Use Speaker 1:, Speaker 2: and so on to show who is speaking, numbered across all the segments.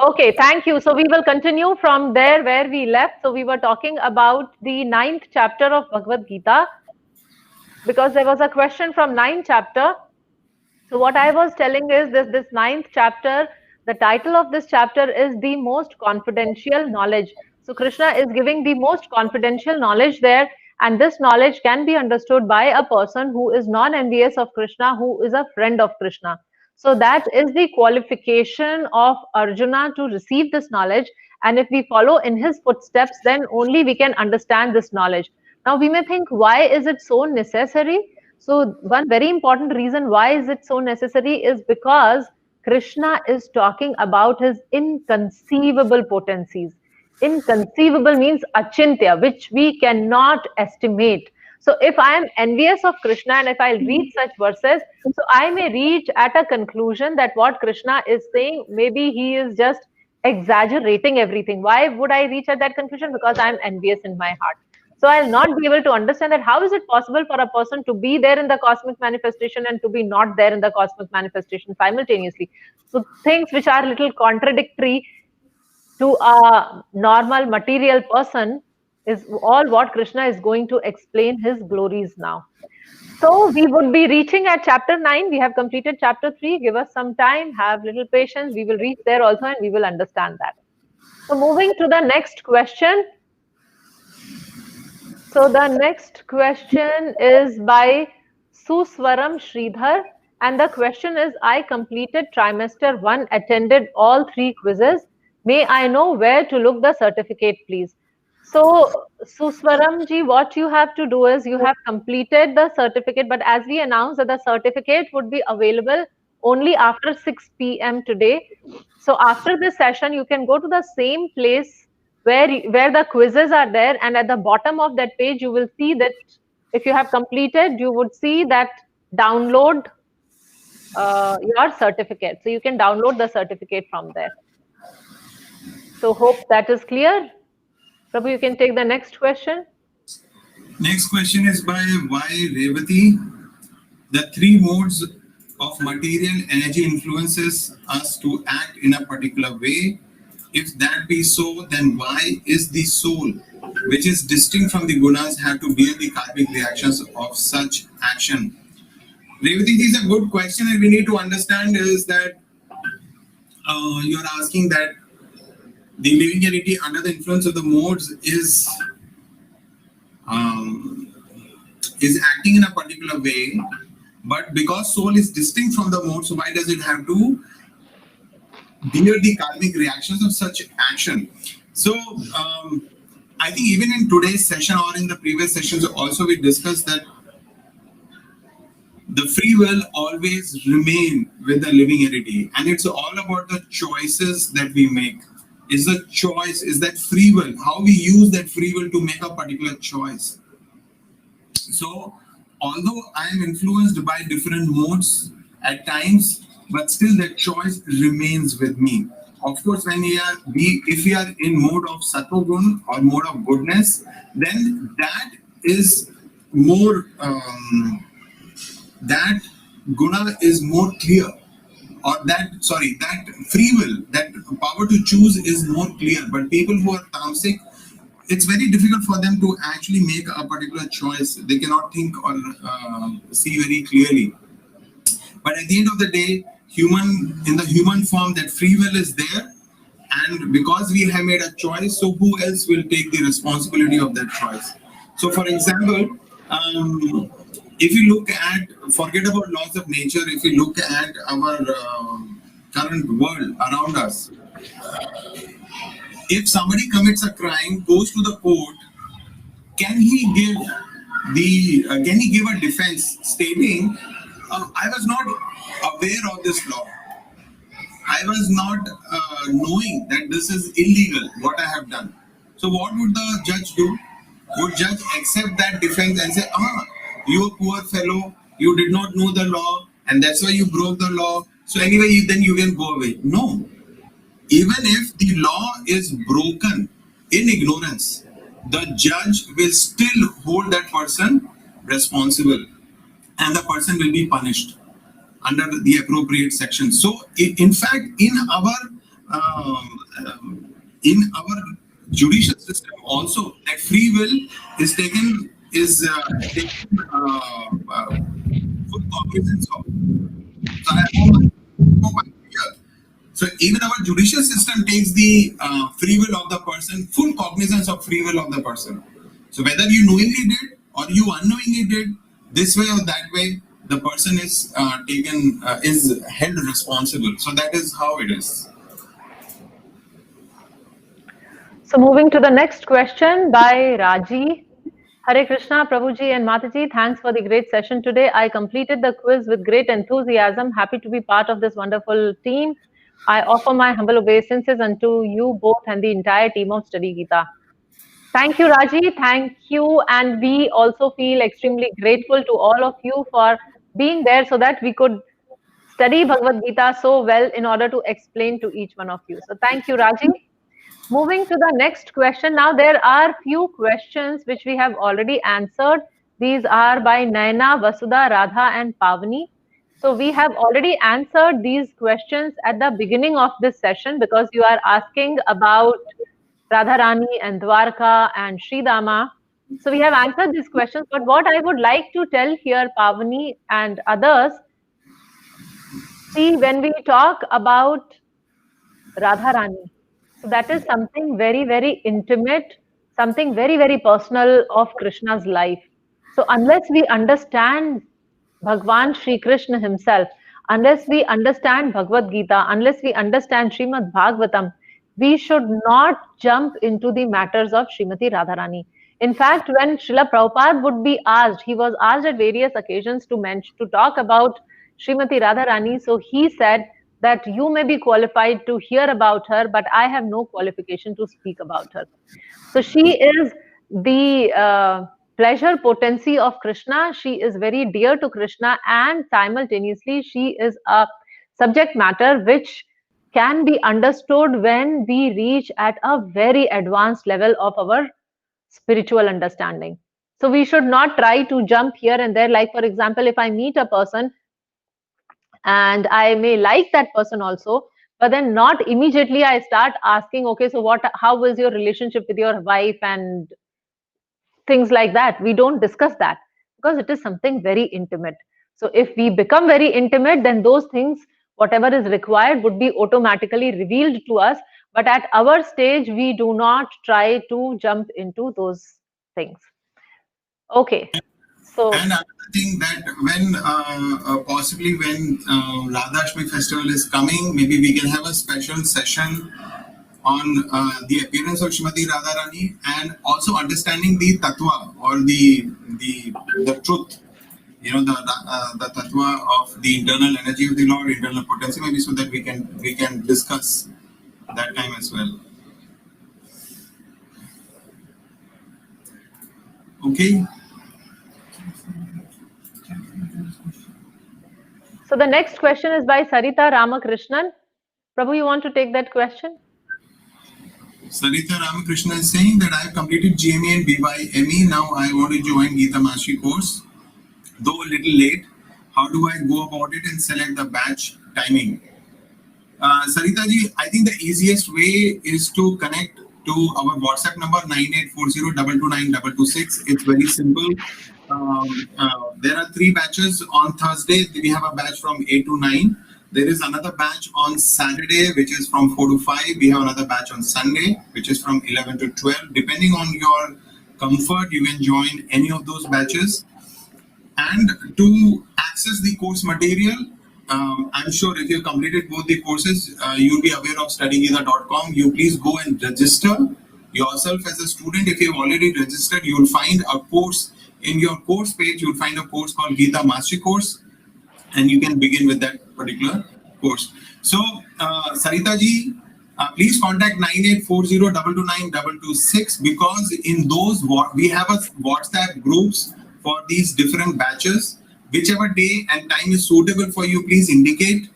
Speaker 1: Okay, thank you. So we will continue from there where we left. So we were talking about the ninth chapter of Bhagavad Gita, because there was a question from ninth chapter. So what I was telling is this ninth chapter, the title of this chapter is the most confidential knowledge. So Krishna is giving the most confidential knowledge there, and this knowledge can be understood by a person who is non-envious of Krishna, who is a friend of Krishna. So that is the qualification of Arjuna to receive this knowledge. And if we follow in his footsteps, then only we can understand this knowledge. Now we may think, why is it so necessary? So one very important reason why is it so necessary is because Krishna is talking about his inconceivable potencies. Inconceivable means achintya, which we cannot estimate. So if I am envious of Krishna and if I read such verses, so I may reach at a conclusion that what Krishna is saying, maybe he is just exaggerating everything. Why would I reach at that conclusion? Because I am envious in my heart. So I'll not be able to understand that how is it possible for a person to be there in the cosmic manifestation and to be not there in the cosmic manifestation simultaneously. So things which are little contradictory to a normal material person is all what Krishna is going to explain his glories now. So we would be reaching at chapter 9. We have completed chapter 3. Give us some time, have little patience. We will reach there also and we will understand that. So moving to the next question. So the next question is by Suswaram Sridhar, and the question is, I completed trimester 1, attended all 3 quizzes. May I know where to look the certificate, please? So Suswaram ji, what you have to do is you have completed the certificate, but as we announced that the certificate would be available only after 6 p.m. today. So after this session, you can go to the same place where the quizzes are there, and at the bottom of that page you will see that if you have completed, you would see that download your certificate. So you can download the certificate from there. So hope that is clear. Prabhu, you can take the next question.
Speaker 2: Next question is by Y. Revati. The 3 modes of material energy influences us to act in a particular way. If that be so, then why is the soul, which is distinct from the gunas, have to bear the karmic reactions of such action? Revati, this is a good question, and we need to understand is that you're asking that the living entity under the influence of the modes is acting in a particular way, but because soul is distinct from the mode, so why does it have to bear the karmic reactions of such action? So I think even in today's session or in the previous sessions also we discussed that the free will always remain with the living entity, and it's all about the choices that we make. Is the choice, is that free will, how we use that free will to make a particular choice. So although I am influenced by different modes at times, but still that choice remains with me. Of course, when if we are in mode of sattva gun or mode of goodness, then that is more that guna is more clear, or that free will, that power to choose is more clear. But people who are tamasic, it's very difficult for them to actually make a particular choice. They cannot think or see very clearly. But at the end of the day, in the human form, that free will is there, and because we have made a choice, so who else will take the responsibility of that choice? So for example, if you look at, forget about laws of nature, if you look at our current world around us, if somebody commits a crime, goes to the court, can he give a defense stating, I was not aware of this law, I was not knowing that this is illegal, what I have done? So what would the judge do? Would judge accept that defense and say, you a poor fellow, you did not know the law, and that's why you broke the law, so anyway then you can go away? No. Even if the law is broken in ignorance, the judge will still hold that person responsible, and the person will be punished under the appropriate section. So in fact, in our in our judicial system also, that free will is taken full cognizance of. So hope I'm clear. So even our judicial system takes the free will of the person, full cognizance of free will of the person. So whether you knowingly did or you unknowingly did, this way or that way, the person is held responsible. So that is how it is.
Speaker 1: So moving to the next question by Raji. Hare Krishna, Prabhuji and Mataji, thanks for the great session today. I completed the quiz with great enthusiasm. Happy to be part of this wonderful team. I offer my humble obeisances unto you both and the entire team of Study Gita. Thank you, Raji. Thank you. And we also feel extremely grateful to all of you for being there so that we could study Bhagavad Gita so well in order to explain to each one of you. So thank you, Raji. Moving to the next question. Now, there are few questions which we have already answered. These are by Naina, Vasudha, Radha, and Pavani. So, we have already answered these questions at the beginning of this session because you are asking about Radharani and Dwarka and Sridama. So, we have answered these questions. But what I would like to tell here, Pavani and others, see, when we talk about Radharani. So that is something very, very intimate, something very, very personal of Krishna's life. So unless we understand Bhagwan Sri Krishna himself, unless we understand Bhagavad Gita, unless we understand Srimad Bhagavatam, we should not jump into the matters of Srimati Radharani. In fact, when Srila Prabhupada would be asked, he was asked at various occasions to talk about Srimati Radharani. So he said that you may be qualified to hear about her, but I have no qualification to speak about her. So she is the pleasure potency of Krishna. She is very dear to Krishna, and simultaneously, she is a subject matter which can be understood when we reach at a very advanced level of our spiritual understanding. So we should not try to jump here and there. Like, for example, if I meet a person and I may like that person also, but then not immediately I start asking, okay, so how was your relationship with your wife and things like that. We don't discuss that because it is something very intimate. So if we become very intimate, then those things, whatever is required, would be automatically revealed to us. But at our stage, we do not try to jump into those things. Okay. So
Speaker 2: And another thing that when possibly when Radhashmi festival is coming, maybe we can have a special session on the appearance of Shrimati Radharani and also understanding the tattva or the truth. You know the tattva of the internal energy of the Lord, internal potency, maybe so that we can discuss that time as well. Okay.
Speaker 1: so the next question is by Sarita Ramakrishnan. Prabhu, you want to take that question?
Speaker 2: Sarita Ramakrishna is saying that I have completed GME and BYME. Now I want to join Gita Mastery course. Though a little late, how do I go about it and select the batch timing? Sarita ji, I think the easiest way is to connect to our WhatsApp number 9840229226. It's very simple. There are 3 batches on Thursday. We have a batch from 8 to 9. There is another batch on Saturday, which is from 4 to 5. We have another batch on Sunday, which is from 11 to 12. Depending on your comfort, you can join any of those batches. And to access the course material, I'm sure if you've completed both the courses, you'll be aware of studygita.com. You please go and register yourself as a student. If you've already registered, you'll find a course in your course page. You'll find a course called Gita Mastery Course, and you can begin with that particular course. So, Sarita ji, please contact 9840229226 because in those we have a WhatsApp groups for these different batches. Whichever day and time is suitable for you, please indicate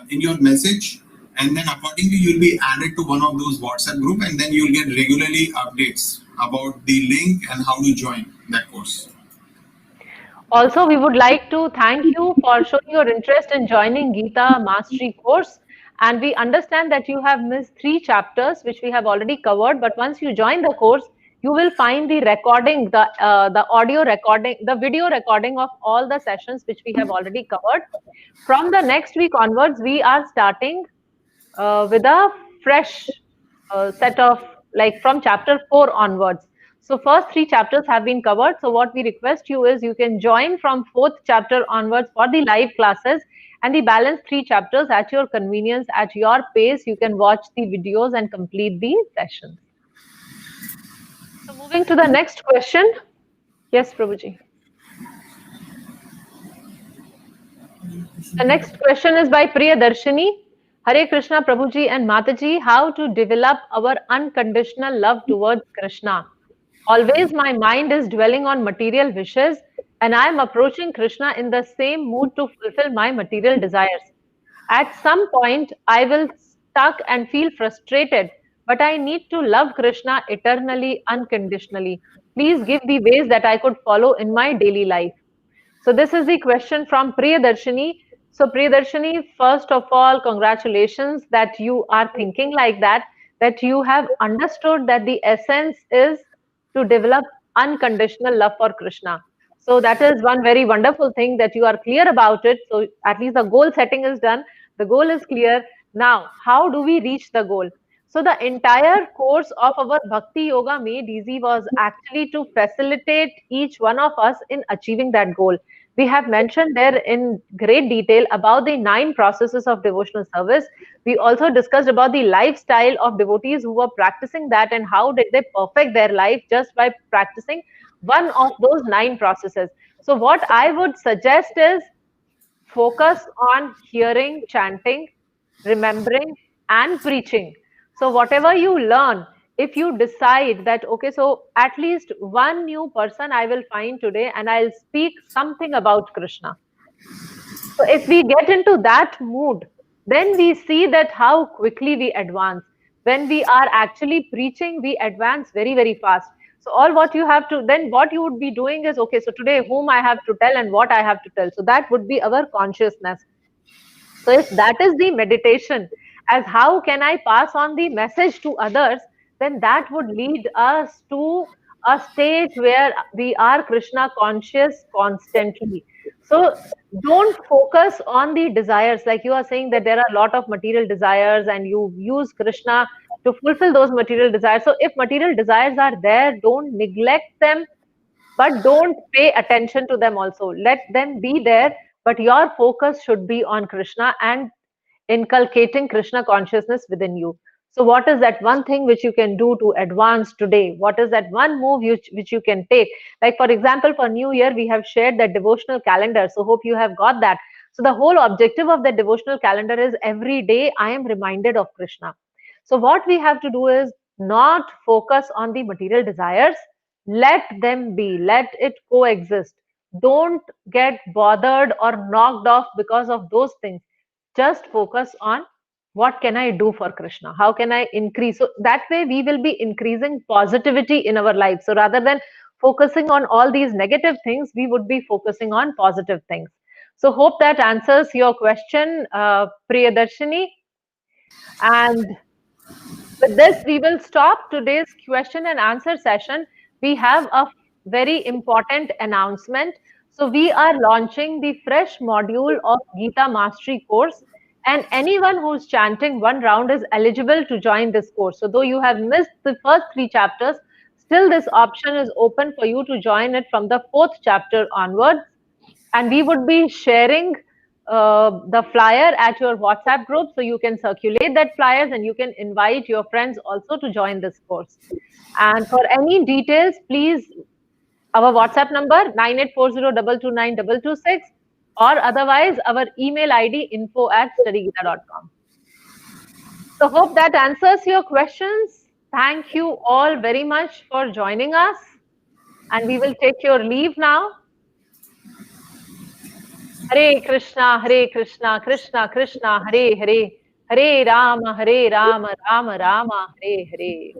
Speaker 2: in your message, and then accordingly you'll be added to one of those WhatsApp group, and then you'll get regularly updates about the link and how to join that course.
Speaker 1: Also, we would like to thank you for showing your interest in joining Gita Mastery course. And we understand that you have missed 3 chapters, which we have already covered. But once you join the course, you will find the recording, the audio recording, the video recording of all the sessions which we have already covered. From the next week onwards, we are starting with a fresh set of, like, from chapter 4 onwards. So first 3 chapters have been covered. So what we request you is you can join from 4th chapter onwards for the live classes, and the balance 3 chapters at your convenience, at your pace. You can watch the videos and complete the sessions. So moving to the next question. Yes, Prabhuji. The next question is by Priya Darshini. Hare Krishna, Prabhuji and Mataji, how to develop our unconditional love towards Krishna? Always my mind is dwelling on material wishes, and I am approaching Krishna in the same mood to fulfill my material desires. At some point, I will stuck and feel frustrated, but I need to love Krishna eternally, unconditionally. Please give the ways that I could follow in my daily life. So this is the question from Priyadarshini. So Priyadarshini, first of all, congratulations that you are thinking like that, that you have understood that the essence is to develop unconditional love for Krishna. So that is one very wonderful thing that you are clear about it. So at least the goal setting is done. The goal is clear. Now, how do we reach the goal? So the entire course of our Bhakti Yoga Made Easy was actually to facilitate each one of us in achieving that goal. We have mentioned there in great detail about the 9 processes of devotional service. We also discussed about the lifestyle of devotees who were practicing that, and how did they perfect their life just by practicing one of those 9 processes. So what I would suggest is focus on hearing, chanting, remembering, and preaching. So whatever you learn, if you decide that, okay, so at least one new person I will find today and I'll speak something about Krishna. So if we get into that mood, then we see that how quickly we advance. When we are actually preaching, we advance very, very fast. So all what you have to, then what you would be doing is, okay, so today whom I have to tell and what I have to tell. So that would be our consciousness. So if that is the meditation, as how can I pass on the message to others, then that would lead us to a state where we are Krishna conscious constantly. So don't focus on the desires. Like you are saying that there are a lot of material desires and you use Krishna to fulfill those material desires. So if material desires are there, don't neglect them, but don't pay attention to them also. Let them be there, but your focus should be on Krishna and inculcating Krishna consciousness within you. So what is that one thing which you can do to advance today? What is that one move which you can take? Like, for example, for New Year, we have shared that devotional calendar. So hope you have got that. So the whole objective of the devotional calendar is every day I am reminded of Krishna. So what we have to do is not focus on the material desires. Let them be. Let it coexist. Don't get bothered or knocked off because of those things. Just focus on what can I do for Krishna? How can I increase? So that way we will be increasing positivity in our life. So rather than focusing on all these negative things, we would be focusing on positive things. So hope that answers your question, Priyadarshini. And with this, we will stop today's question and answer session. We have a very important announcement. So we are launching the fresh module of Gita Mastery course, and anyone who's chanting one round is eligible to join this course. So though you have missed the first 3 chapters, still this option is open for you to join it from the 4th chapter onwards. And we would be sharing the flyer at your WhatsApp group, so you can circulate that flyers and you can invite your friends also to join this course. And for any details, please, our WhatsApp number 9840229226, or otherwise our email ID info@studygita.com. So hope that answers your questions. Thank you all very much for joining us, and we will take your leave now. Hare Krishna, Krishna Krishna, Hare Hare, Hare Rama, Rama Rama, Hare Hare.